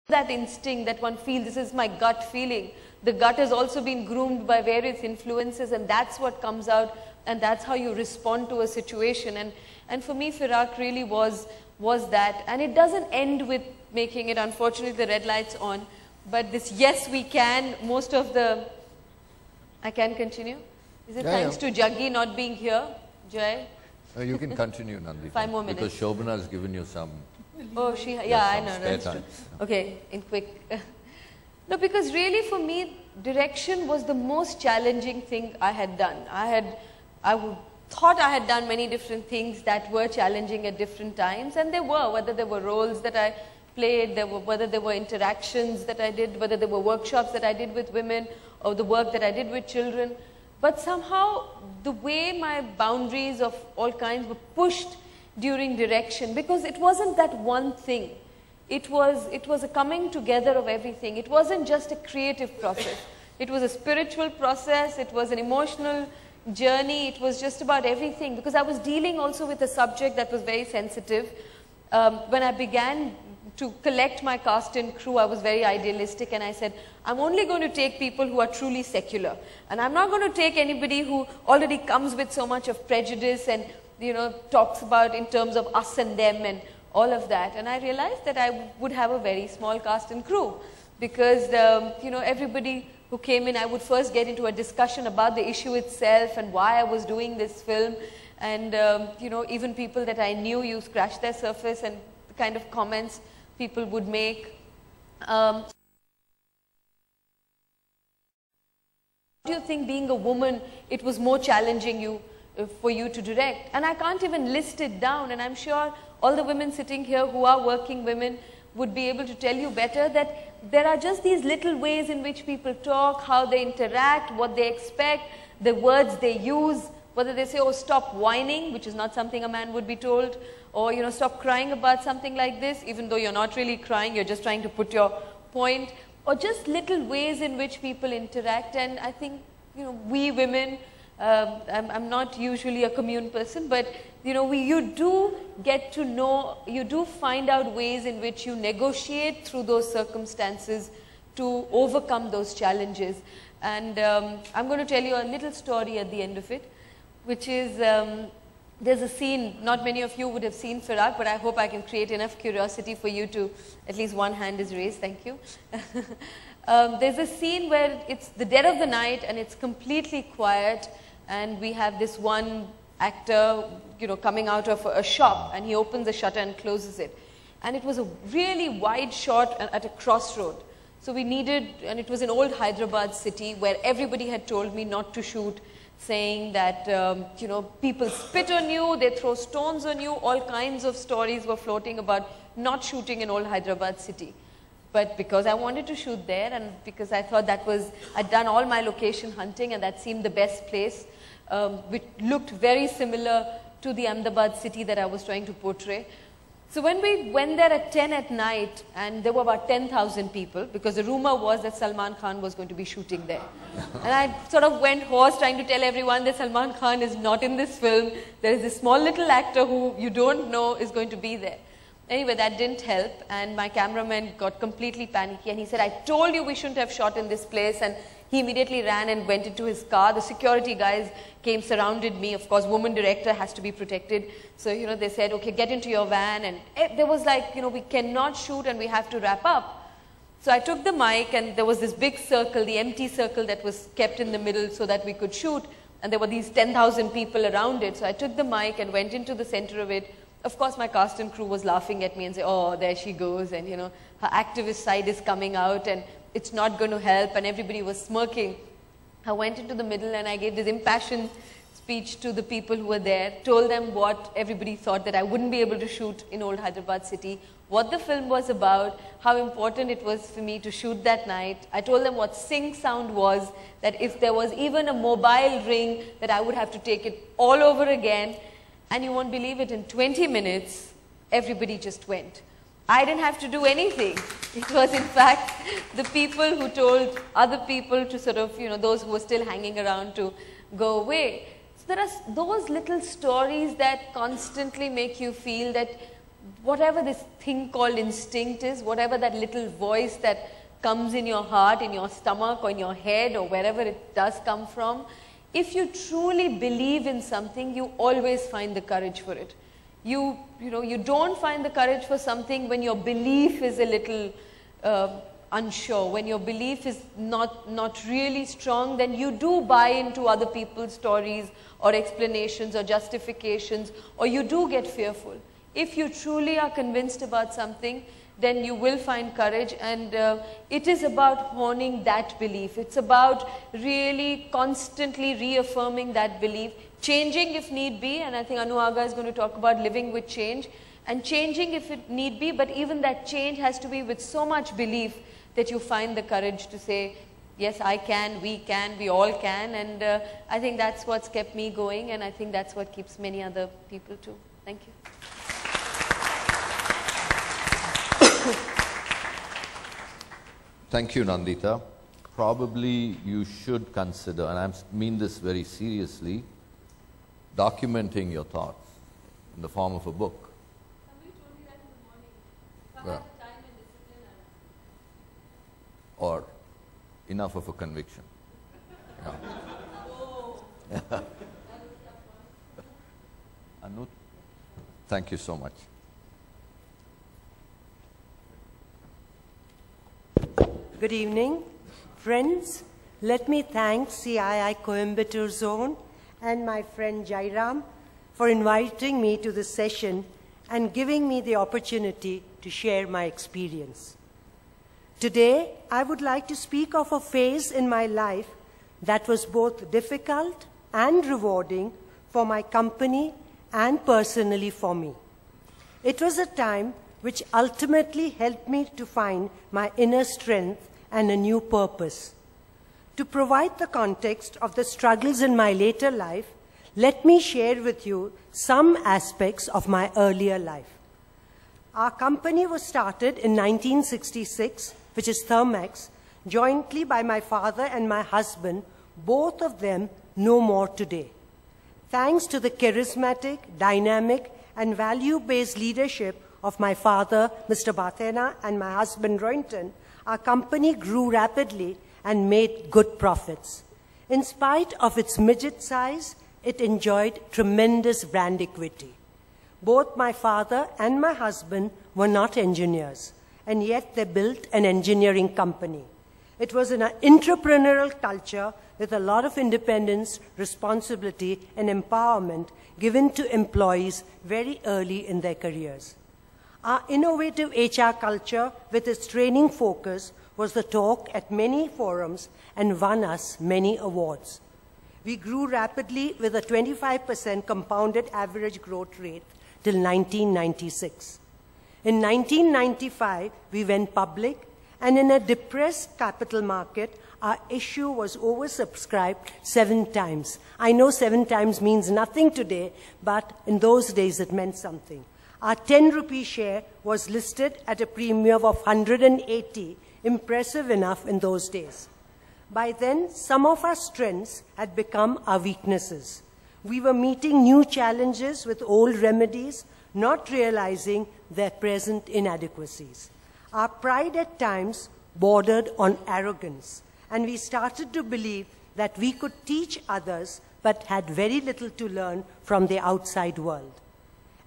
that instinct that one feels, this is my gut feeling. The gut has also been groomed by various influences, and that's what comes out, and that's how you respond to a situation. And for me, Firaaq really was that. And it doesn't end with making it, unfortunately, the red light's on. But this, yes, we can, most of the, I can continue? Is it thanks to Jaggi not being here, Joy? You can continue, Nandi. 5 more minutes. Because Shobhana has given you some. Oh, I know, that's true. Okay, in quick. No, because really for me, direction was the most challenging thing I had done. I thought I had done many different things that were challenging at different times, and they were, whether there were roles that I played, whether there were interactions that I did, whether there were workshops that I did with women, or the work that I did with children. But somehow, the way my boundaries of all kinds were pushed during direction, because it wasn't that one thing. It was a coming together of everything. It wasn't just a creative process. It was a spiritual process. It was an emotional journey. It was just about everything, because I was dealing also with a subject that was very sensitive. When I began to collect my cast and crew, I was very idealistic, and I said, I'm only going to take people who are truly secular. And I'm not going to take anybody who already comes with so much of prejudice and, you know, talks about in terms of us and them and all of that. And I realized that I would have a very small cast and crew, because, you know, everybody who came in, I would first get into a discussion about the issue itself and why I was doing this film. And, you know, even people that I knew, you scratch their surface and the kind of comments people would make. Do you think being a woman, it was more challenging for you to direct? And I can't even list it down, and I'm sure all the women sitting here who are working women would be able to tell you better that there are just these little ways in which people talk, how they interact, what they expect, the words they use, whether they say, oh, stop whining, which is not something a man would be told, or, you know, stop crying about something like this, even though you're not really crying, you're just trying to put your point, or just little ways in which people interact. And I think, you know, we women, I'm not usually a commune person, but, you know, you do get to know, you do find out ways in which you negotiate through those circumstances to overcome those challenges. And I'm going to tell you a little story at the end of it, which is, there's a scene, not many of you would have seen Firaaq, but I hope I can create enough curiosity for you to, at least one hand is raised, thank you. There's a scene where it's the dead of the night and it's completely quiet, and we have this one actor, you know, coming out of a shop, and he opens the shutter and closes it. And it was a really wide shot at a crossroad. So we needed, and it was in old Hyderabad city where everybody had told me not to shoot, saying that, you know, people spit on you, they throw stones on you, all kinds of stories were floating about not shooting in old Hyderabad city. But because I wanted to shoot there, and because I thought that was, I'd done all my location hunting and that seemed the best place, which looked very similar to the Ahmedabad city that I was trying to portray. So when we went there at 10 at night, and there were about 10,000 people, because the rumor was that Salman Khan was going to be shooting there. And I sort of went hoarse trying to tell everyone that Salman Khan is not in this film. There is this small little actor who you don't know is going to be there. Anyway, that didn't help, and my cameraman got completely panicky, and he said, I told you we shouldn't have shot in this place, and he immediately ran and went into his car. The security guys came, surrounded me. Of course, woman director has to be protected. So, you know, they said, okay, get into your van, and there was like, you know, we cannot shoot and we have to wrap up. So I took the mic, and there was this big circle, the empty circle that was kept in the middle so that we could shoot, and there were these 10,000 people around it. So I took the mic and went into the center of it. Of course, my cast and crew was laughing at me and say, oh, there she goes, and, you know, her activist side is coming out, and it's not going to help, and everybody was smirking. I went into the middle, and I gave this impassioned speech to the people who were there, told them what everybody thought, that I wouldn't be able to shoot in old Hyderabad city, what the film was about, how important it was for me to shoot that night. I told them what sync sound was, that if there was even a mobile ring, that I would have to take it all over again. And you won't believe it, in 20 minutes, everybody just went. I didn't have to do anything. It was, in fact, the people who told other people to sort of, you know, those who were still hanging around to go away. So there are those little stories that constantly make you feel that whatever this thing called instinct is, whatever that little voice that comes in your heart, in your stomach or in your head or wherever it does come from, if you truly believe in something, you always find the courage for it. You don't find the courage for something when your belief is a little unsure, when your belief is not really strong, then you do buy into other people's stories or explanations or justifications, or you do get fearful. If you truly are convinced about something, then you will find courage, and it is about honing that belief. It's about really constantly reaffirming that belief, changing if need be, and I think Anu Aga is going to talk about living with change, and changing if it need be, but even that change has to be with so much belief that you find the courage to say, yes, I can, we all can, and I think that's what's kept me going, and I think that's what keeps many other people too. Thank you. Thank you, Nandita. Probably you should consider, and I mean this very seriously, documenting your thoughts in the form of a book. Somebody told me that in the morning. Yeah. Time and discipline. Or enough of a conviction. Yeah. Anu, thank you so much. Good evening, friends. Let me thank CII Coimbatore Zone and my friend Jairam for inviting me to this session and giving me the opportunity to share my experience. Today, I would like to speak of a phase in my life that was both difficult and rewarding for my company and personally for me. It was a time which ultimately helped me to find my inner strength and a new purpose. To provide the context of the struggles in my later life, let me share with you some aspects of my earlier life. Our company was started in 1966, which is Thermex, jointly by my father and my husband, both of them no more today. Thanks to the charismatic, dynamic, and value-based leadership of my father, Mr. Bathena, and my husband, Roynton, our company grew rapidly and made good profits. In spite of its midget size, it enjoyed tremendous brand equity. Both my father and my husband were not engineers, and yet they built an engineering company. It was an entrepreneurial culture with a lot of independence, responsibility, and empowerment given to employees very early in their careers. Our innovative HR culture, with its training focus, was the talk at many forums and won us many awards. We grew rapidly with a 25% compounded average growth rate till 1996. In 1995, we went public, and in a depressed capital market, our issue was oversubscribed 7 times. I know 7 times means nothing today, but in those days it meant something. Our 10 rupee share was listed at a premium of 180, impressive enough in those days. By then, some of our strengths had become our weaknesses. We were meeting new challenges with old remedies, not realizing their present inadequacies. Our pride at times bordered on arrogance, and we started to believe that we could teach others but had very little to learn from the outside world.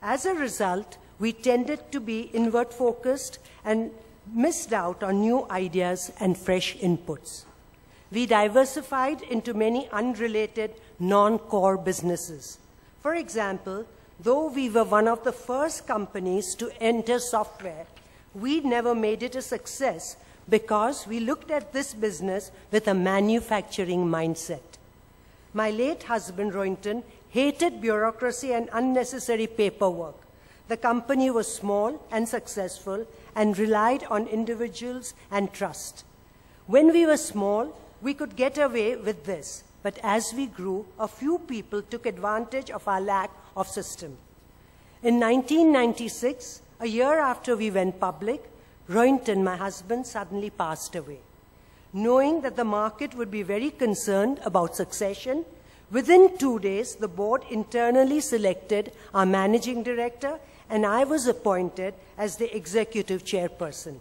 As a result, we tended to be inward-focused and missed out on new ideas and fresh inputs. We diversified into many unrelated, non-core businesses. For example, though we were one of the first companies to enter software, we never made it a success because we looked at this business with a manufacturing mindset. My late husband, Roynton, hated bureaucracy and unnecessary paperwork. The company was small and successful and relied on individuals and trust. When we were small, we could get away with this, but as we grew, a few people took advantage of our lack of system. In 1996, a year after we went public, Roynton, my husband, suddenly passed away. Knowing that the market would be very concerned about succession, within 2 days, the board internally selected our managing director and I was appointed as the executive chairperson.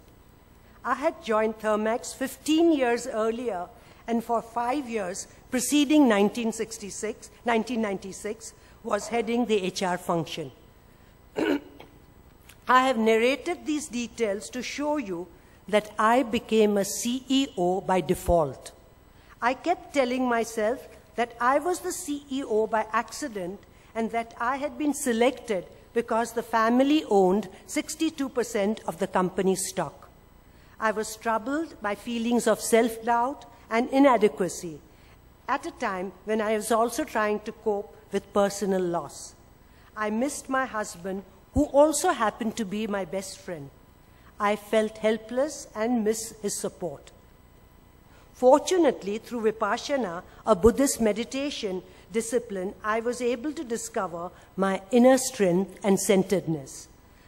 I had joined Thermax 15 years earlier, and for 5 years preceding 1996, was heading the HR function. I have narrated these details to show you that I became a CEO by default. I kept telling myself that I was the CEO by accident and that I had been selected because the family owned 62% of the company's stock. I was troubled by feelings of self-doubt and inadequacy at a time when I was also trying to cope with personal loss. I missed my husband, who also happened to be my best friend. I felt helpless and missed his support. Fortunately, through Vipassana, a Buddhist meditation discipline, I was able to discover my inner strength and centeredness.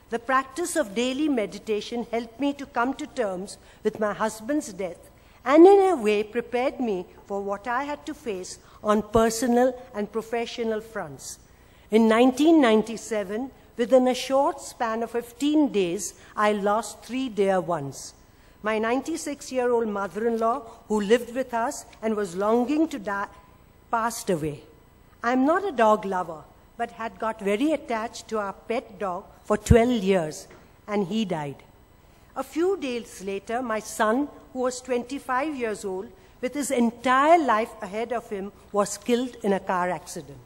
The practice of daily meditation helped me to come to terms with my husband's death and in a way prepared me for what I had to face on personal and professional fronts. In 1997, within a short span of 15 days, I lost 3 dear ones. My 96-year-old mother-in-law, who lived with us and was longing to die, passed away. I'm not a dog lover, but had got very attached to our pet dog for 12 years, and he died. A few days later, my son, who was 25 years old, with his entire life ahead of him, was killed in a car accident.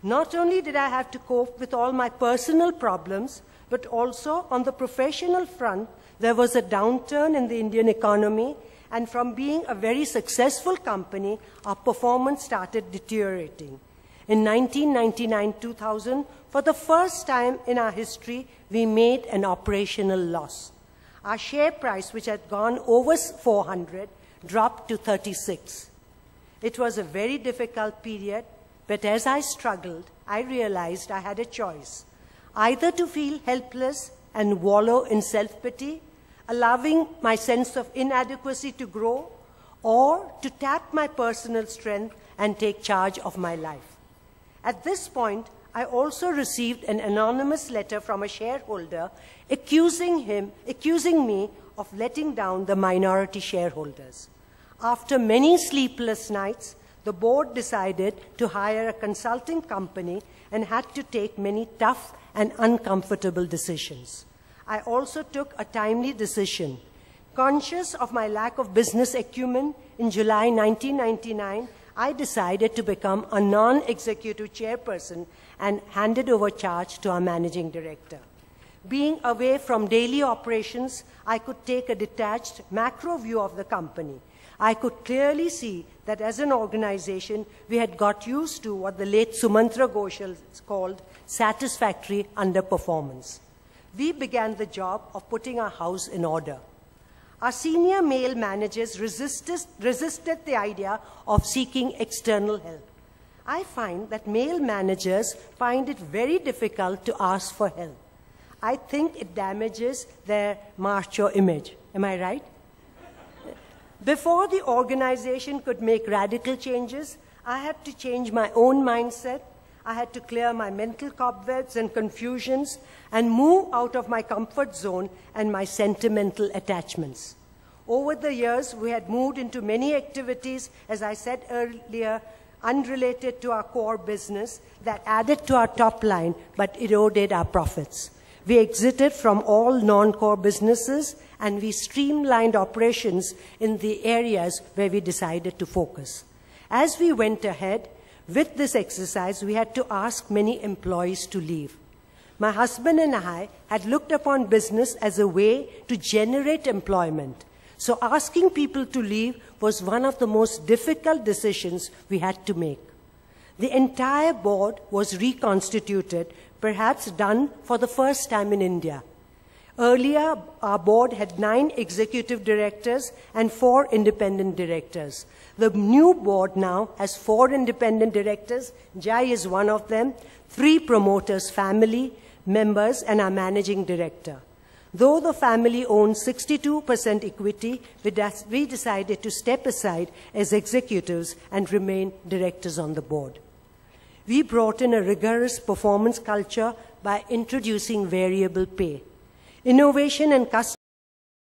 Not only did I have to cope with all my personal problems, but also on the professional front, there was a downturn in the Indian economy, and from being a very successful company, our performance started deteriorating. In 1999-2000, for the first time in our history, we made an operational loss. Our share price, which had gone over 400, dropped to 36. It was a very difficult period, but as I struggled, I realized I had a choice: either to feel helpless and wallow in self-pity, allowing my sense of inadequacy to grow, or to tap my personal strength and take charge of my life. At this point, I also received an anonymous letter from a shareholder accusing me of letting down the minority shareholders. After many sleepless nights, the board decided to hire a consulting company and had to take many tough and uncomfortable decisions. I also took a timely decision. Conscious of my lack of business acumen, in July 1999, I decided to become a non-executive chairperson and handed over charge to our managing director. Being away from daily operations, I could take a detached macro view of the company. I could clearly see that as an organization, we had got used to what the late Sumantra Ghoshal called satisfactory underperformance. We began the job of putting our house in order. Our senior male managers resisted the idea of seeking external help. I find that male managers find it very difficult to ask for help. I think it damages their macho image. Am I right? Before the organization could make radical changes, I had to change my own mindset. I had to clear my mental cobwebs and confusions and move out of my comfort zone and my sentimental attachments. Over the years, we had moved into many activities, as I said earlier, unrelated to our core business that added to our top line but eroded our profits. We exited from all non-core businesses and we streamlined operations in the areas where we decided to focus. As we went ahead with this exercise, we had to ask many employees to leave. My husband and I had looked upon business as a way to generate employment. So asking people to leave was one of the most difficult decisions we had to make. The entire board was reconstituted, perhaps done for the first time in India. Earlier, our board had 9 executive directors and 4 independent directors. The new board now has 4 independent directors. Jai is one of them, 3 promoters, family members, and our managing director. Though the family owns 62% equity, we decided to step aside as executives and remain directors on the board. We brought in a rigorous performance culture by introducing variable pay. Innovation and customer